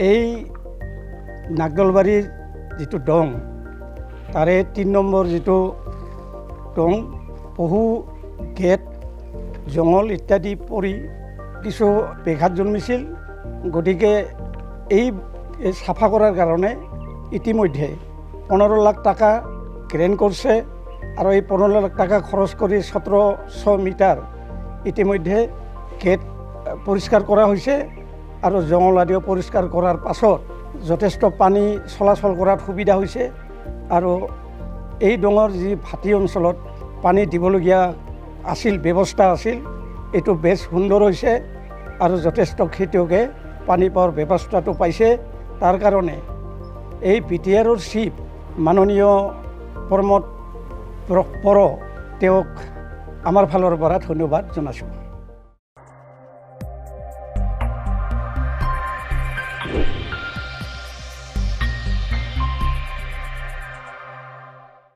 এই নাগদলবাৰীৰ যিটো ডং তাৰে ৩ নম্বৰ যিটো ডং বহু গেট জংঘল ইত্যাদি পৰি কিছু ব্যাঘাত জন্মিছিল। গতিকে এই চাফা কৰাৰ কাৰণে ইতিমধ্যে 15 লাখ টাকা গ্ৰেণ্ট কৰিছে আৰু এই 15 লাখ টাকা খৰচ কৰি 1700 মিটাৰ ইতিমধ্যে গেট পৰিষ্কাৰ কৰা হৈছে আৰু জংঘল আদিও পৰিষ্কাৰ কৰাৰ পাছত যথেষ্ট পানী চলাচল কৰাত সুবিধা হৈছে আৰু এই ডঙৰ যি ভাটি অঞ্চলত পানী দিবলগীয়া আছিল ব্যৱস্থা আছিল এইটো বেছ সুন্দৰ হৈছে আৰু যথেষ্ট খেতিয়কে পানী পোৱাৰ ব্যৱস্থাটো পাইছে। তাৰ কাৰণে এই BTRৰ চিফ মাননীয় প্ৰমোদ বৰ তেওঁক আমাৰ ফালৰ পৰা ধন্যবাদ জনাইছোঁ।